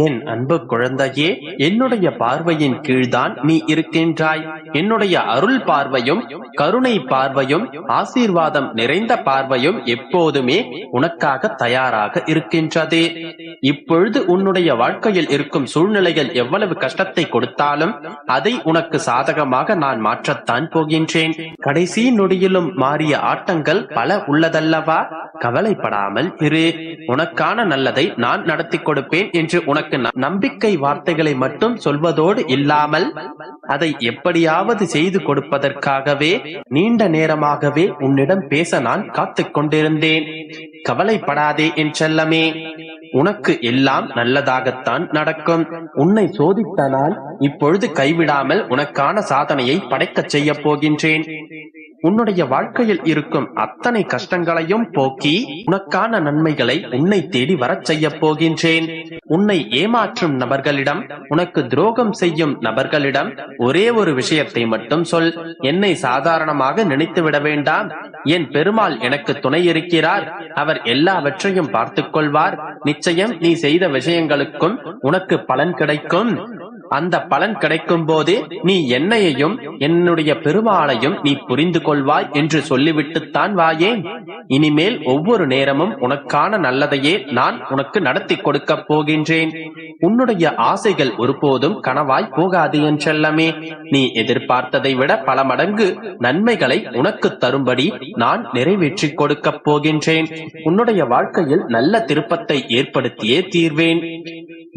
என் அன்பு குழந்தையே, என்னுடைய பார்வையின் கீழ்தான் நீ இருக்கின்றாய். என்னுடைய அருள் பார்வையும் கருணை பார்வையும் ஆசீர்வாதம் நிறைந்த பார்வையும் எப்போதுமே உனக்காக தயாராக இருக்கின்றது. இப்பொழுது உன்னுடைய வாழ்க்கையில் இருக்கும் சூழ்நிலைகள் எவ்வளவு கஷ்டத்தை கொடுத்தாலும் அதை உனக்கு சாதகமாக நான் மாற்றத்தான் போகின்றேன். கடைசி நொடியிலும் மாறிய ஆட்டங்கள் பல உள்ளதல்லவா? கவலைப்படாமல் இரு. உனக்கான நல்லதை நான் நடத்தி கொடுப்பேன் என்று உனக்கு நம்பிக்கை வார்த்தைகளை மட்டும் சொல்வதோடு இல்லாமல் அதை எப்படியாவது செய்து கொடுப்பதற்காகவே நீண்ட நேரமாகவே உன்னிடம் பேச நான் காத்துக் கொண்டிருந்தேன். கவலைப்படாதே என் செல்லமே, உனக்கு எல்லாம் நல்லதாகத்தான் நடக்கும். உன்னை சோதித்த நாள் இப்பொழுது கைவிடாமல் உனக்கான சாதனையை படைக்கச் செய்ய போகின்றேன். உன்னுடைய வாழ்க்கையில் இருக்கும் அத்தனை கஷ்டங்களையும் போக்கி உனக்கான நன்மைகளை உன்னை தேடி வரச் செய்ய போகின்றேன். உன்னை ஏமாற்றும் நபர்களிடம், உனக்கு துரோகம் செய்யும் நபர்களிடம் ஒரே ஒரு விஷயத்தை மட்டும் சொல். என்னை சாதாரணமாக நினைத்து விட வேண்டாம். என் பெருமாள் எனக்கு துணை இருக்கிறார். அவர் எல்லாவற்றையும் பார்த்துக் கொள்வார். நிச்சயம் நீ செய்த விஷயங்களுக்கும் உனக்கு பலன் கிடைக்கும். அந்த பலன் கிடைக்கும் போது நீ என்னையையும் என்னுடைய பெருமாளையும் நீ புரிந்து கொள்வாய் என்று சொல்லிவிட்டுத்தான் வாயேன். இனிமேல் ஒவ்வொரு நேரமும் உனக்கான நல்லதையே நான் உனக்கு நடத்தி கொடுக்க போகின்றேன். உன்னுடைய ஆசைகள் ஒருபோதும் கனவாய் போகாது என் செல்லமே. நீ எதிர்பார்த்ததை விட பல மடங்கு நன்மைகளை உனக்கு தரும்படி நான் நிறைவேற்றி கொடுக்க போகின்றேன். உன்னுடைய வாழ்க்கையில் நல்ல திருப்பத்தை ஏற்படுத்தியே தீர்வேன்.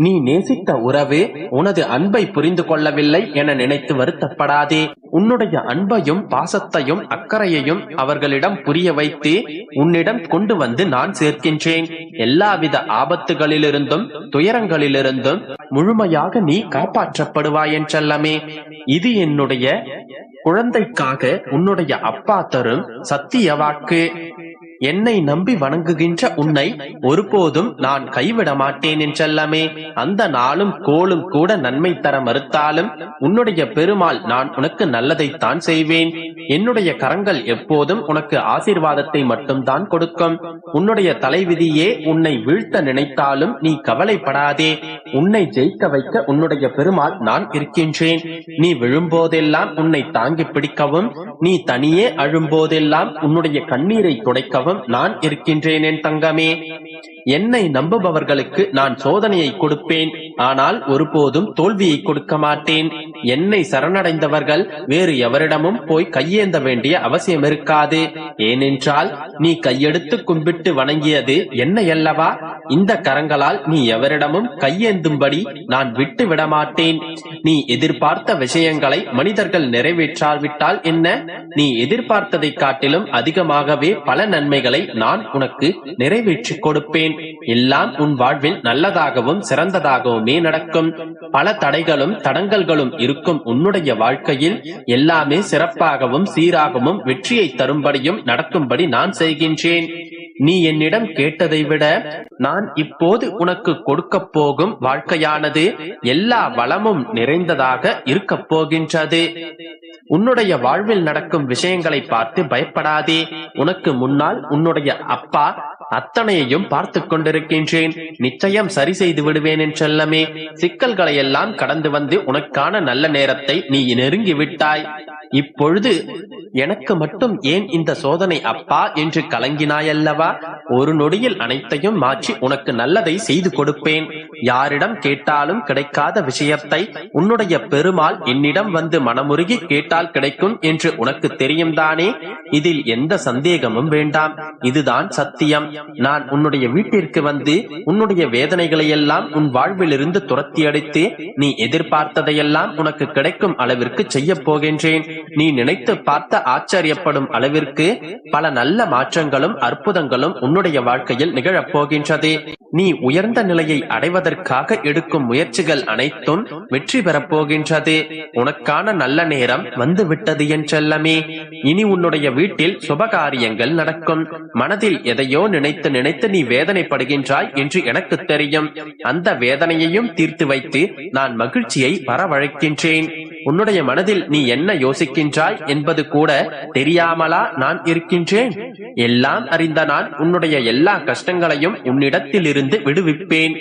நீ நேசித்த உறவு உனது அன்பை புரிந்து கொள்ளவில்லை என நினைத்து வருத்தப்படாதே. உன்னுடைய அன்பையும் பாசத்தையும் அக்கறையையும் அவர்களிடம் புரிய வைத்து உன்னிடம் கொண்டு வந்து நான் சேர்க்கின்றேன். எல்லாவித ஆபத்துகளிலிருந்தும் துயரங்களிலிருந்தும் முழுமையாக நீ காப்பாற்றப்படுவாய் என் செல்லமே. இது என்னுடைய குழந்தைக்காக உன்னுடைய அப்பா தரும் சத்திய வாக்கு. என்னை நம்பி வணங்குகின்ற உன்னை ஒருபோதும் நான் கைவிட மாட்டேன் என் செல்லமே. அந்த நாளும் கோளும் கூட நன்மை தர மறுத்தாலும் உன்னுடைய பெருமாள் நான் உனக்கு நல்லதைத்தான் செய்வேன். என்னுடைய கரங்கள் எப்போதும் உனக்கு ஆசீர்வாதத்தை மட்டும்தான் கொடுக்கும். உன்னுடைய தலைவிதியே உன்னை வீழ்த்த நினைத்தாலும் நீ கவலைப்படாதே. உன்னை ஜெயிக்க வைக்க உன்னுடைய பெருமாள் நான் இருக்கின்றேன். நீ விழும்போதெல்லாம் உன்னை தாங்கி பிடிக்கவும், நீ தனியே அழும்போதெல்லாம் உன்னுடைய கண்ணீரை துடைக்கவும் நான் இருக்கின்றேன் என் தங்கமே. என்னை நம்புபவர்களுக்கு நான் சோதனையை கொடுப்பேன், ஆனால் ஒருபோதும் தோல்வியை கொடுக்க மாட்டேன். என்னை சரணடைந்தவர்கள் வேறு எவரிடமும் போய் கையேந்த வேண்டிய அவசியம் இருக்காது. ஏனென்றால் நீ கையெடுத்து கும்பிட்டு வணங்கியது என்னை அல்லவா? இந்த கரங்களால் நீ எவரிடமும் கையேந்தும்படி நான் விட்டு விட மாட்டேன். நீ எதிர்பார்த்த விஷயங்களை மனிதர்கள் நிறைவேற்றாவிட்டால் என்ன? நீ எதிர்பார்த்ததை காட்டிலும் அதிகமாகவே பல நன்மைகளை நான் உனக்கு நிறைவேற்றி கொடுப்பேன். எல்லாம் உன் வாழ்வில் நல்லதாகவும் சிறந்ததாகவுமே நடக்கும். பல தடைகளும் தடங்கல்களும் இருக்கும் உன்னுடைய வாழ்க்கையில் எல்லாமே சிறப்பாகவும் சீராகவும் வெற்றியை தரும்படியும் நடக்கும்படி நான் செய்கின்றேன். நீ என்னிடம் கேட்டதை விட நான் இப்போது உனக்கு கொடுக்க போகும் வாழ்க்கையானது எல்லா வளமும் நிறைந்ததாக இருக்க போகின்றது. உன்னுடைய வாழ்வில் நடக்கும் விஷயங்களை பார்த்து பயப்படாதே. உனக்கு முன்னால் உன்னுடைய அப்பா அத்தனையையும் பார்த்து கொண்டிருக்கின்றேன். நிச்சயம் சரி செய்து விடுவேன் என் செல்லமே. சிக்கல்களை எல்லாம் கடந்து வந்து உனக்கான நல்ல நேரத்தை நீ நெருங்கி விட்டாய். இப்பொழுது எனக்கு மட்டும் ஏன் இந்த சோதனை அப்பா என்று கலங்கினாயல்லவா? ஒரு நொடியில் அனைத்தையும் மாற்றி உனக்கு நல்லதை செய்து கொடுப்பேன். யாரிடம் கேட்டாலும் கிடைக்காத விஷயத்தை உன்னுடைய பெருமாள் என்னிடம் வந்து மனமுருகி கேட்டால் கிடைக்கும் என்று உனக்கு தெரியும் தானே? இதில் எந்த சந்தேகமும் வேண்டாம். இதுதான் சத்தியம். நான் உன்னுடைய வீட்டிற்கு வந்து உன்னுடைய வேதனைகளை எல்லாம் உன் வாழ்விலிருந்து துரத்தி அடித்து நீ எதிர்பார்த்ததையெல்லாம் உனக்கு கிடைக்கும் அளவிற்கு செய்ய போகின்றேன். நீ நினைத்து பார்த்த ஆச்சரியப்படும் அளவிற்கு பல நல்ல மாற்றங்களும் அற்புதங்களும் உன்னுடைய வாழ்க்கையில் நிகழப் போகின்றது. நீ உயர்ந்த நிலையை அடைவதற்காக எடுக்கும் முயற்சிகள் அனைத்தும் வெற்றி பெறப் போகின்றது. உனக்கான நல்ல நேரம் வந்து விட்டது என் செல்லமே. இனி உன்னுடைய வீட்டில் சுபகாரியங்கள் நடக்கும். மனதில் எதையோ நினைத்து நினைத்து நீ வேதனைப்படுகின்றாய் என்று எனக்கு தெரியும். அந்த வேதனையையும் தீர்த்து வைத்து நான் மகிழ்ச்சியை வரவழைக்கின்றேன். உன்னுடைய மனதில் நீ என்ன யோசிக்கின்றாய் என்பது கூட தெரியாமலா நான் இருக்கின்றேன்? எல்லாம் அறிந்த நான் உன்னுடைய எல்லா கஷ்டங்களையும் உன்னிடத்திலிருந்து விடுவிப்பேன்.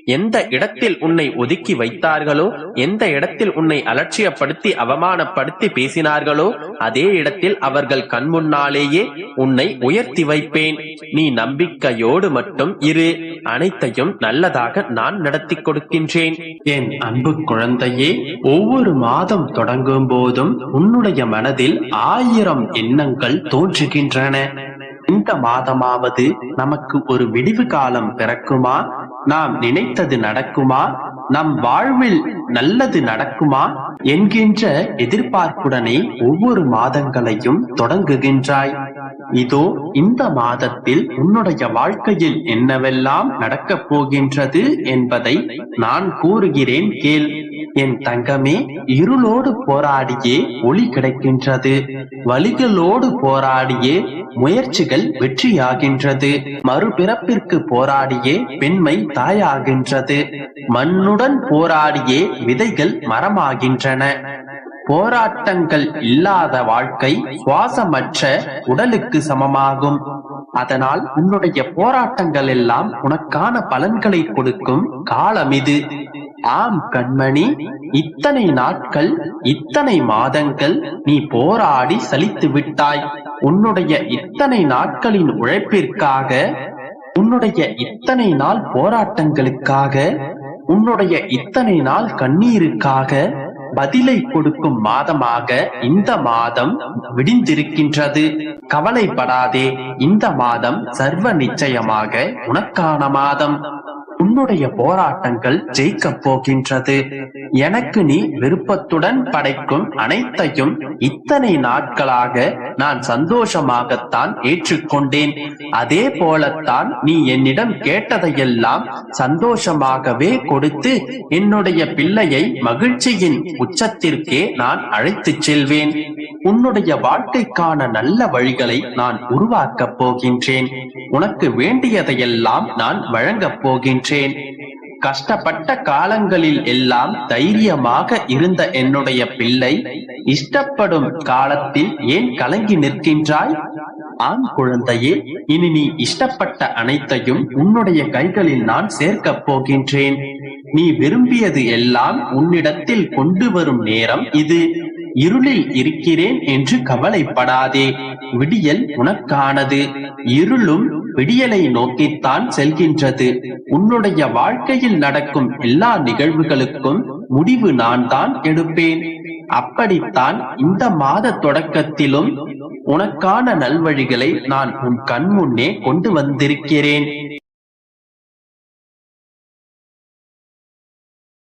எந்த இடத்தில் உன்னை ஒதுக்கி வைத்தார்களோ, எந்த இடத்தில் உன்னை அலட்சியப்படுத்தி அவமானப்படுத்தி பேசினார்களோ, அதே இடத்தில் அவர்கள் கண் முன்னாலேயே உன்னை உயர்த்தி வைப்பேன். நீ நம்பிக்கையோடு மட்டும் இரு. அனைத்தையும் நல்லதாக நான் நடத்தி கொடுக்கின்றேன். என் அன்பு குழந்தையே, ஒவ்வொரு மாதம் தொடங்கும் போதும் உன்னுடைய மனதில் 1000 எண்ணங்கள் தோன்றுகின்றன. இந்த மாதமாவது நமக்கு ஒரு விடிவு காலம் பிறக்குமா? நாம் நினைத்தது நடக்குமா? நம் வாழ்வில் நல்லது நடக்குமா என்கின்ற எதிர்பார்ப்புடனே ஒவ்வொரு மாதங்களையும் தொடங்குகின்றாய். இதோ இந்த மாதத்தில் உன்னுடைய வாழ்க்கையில் என்னவெல்லாம் நடக்கப் போகின்றது என்பதை நான் கூறுகிறேன் கேள். என் தங்கமே, இருளோடு போராடியே ஒளி கிடைக்கின்றது. வலிகளோடு போராடியே முயற்சிகள் வெற்றியாகின்றது. மறுபிறப்பிற்கு போராடியே பெண்மை தாயாகின்றது. மண்ணுடன் போராடியே விதைகள் மரமாகின்றன. போராட்டங்கள் இல்லாத வாழ்க்கை சுவாசமற்ற உடலுக்கு சமமாகும். அதனால் உன்னுடைய போராட்டங்கள் எல்லாம் உனக்கான பலன்களை கொடுக்கும் காலம் இது. ஆம் கண்மணி, இத்தனை நாட்கள், இத்தனை மாதங்கள் நீ போராடி சலித்து விட்டாய். உன்னுடைய இத்தனை நாட்களின் உழைப்பிற்காக, உன்னுடைய இத்தனை நாள் போராட்டங்களுக்காக, உன்னுடைய இத்தனை நாள் கண்ணீருக்காக பதிலை கொடுக்கும் மாதமாக இந்த மாதம் விடிந்திருக்கின்றது. கவலைப்படாதே, இந்த மாதம் சர்வ நிச்சயமாக உனக்கான மாதம். உன்னுடைய போராட்டங்கள் ஜெயிக்கப் போகின்றது. எனக்கு நீ விருப்பத்துடன் படைக்கும் அனைத்தையும் இத்தனை நாட்களாக நான் சந்தோஷமாகத்தான் ஏற்றுக்கொண்டேன். அதே போலத்தான் நீ என்னிடம் கேட்டதையெல்லாம் சந்தோஷமாகவே கொடுத்து என்னுடைய பிள்ளையை மகிழ்ச்சியின் உச்சத்திற்கே நான் அழைத்துச் செல்வேன். உன்னுடைய வாழ்க்கைக்கான நல்ல வழிகளை நான் உருவாக்கப் போகின்றேன். உனக்கு வேண்டியதையெல்லாம் நான் வழங்கப் போகின்றேன். கஷ்டப்பட்ட காலங்களில் எல்லாம் தைரியமாக இருந்த என்னுடைய பிள்ளை இஷ்டப்படும் காலத்தில் ஏன் கலங்கி நிற்கின்றாய்? ஆண் குழந்தையே, இனி நீ இஷ்டப்பட்ட அனைத்தையும் உன்னுடைய கைகளில் நான் சேர்க்கப் போகின்றேன். நீ விரும்பியது எல்லாம் உன்னிடத்தில் கொண்டு வரும் நேரம் இது. இருளில் இருக்கிறேன் என்று கவலைப்படாதே. விடியல் உனக்கானது. இருளும் விடியலை நோக்கித்தான் செல்கின்றது. உன்னுடைய வாழ்க்கையில் நடக்கும் எல்லா நிகழ்வுகளுக்கும் முடிவு நான் தான் எடுப்பேன். அப்படித்தான் இந்த மாத தொடக்கத்திலும் உனக்கான நல்வழிகளை நான் உன் கண் முன்னே கொண்டு வந்திருக்கிறேன்.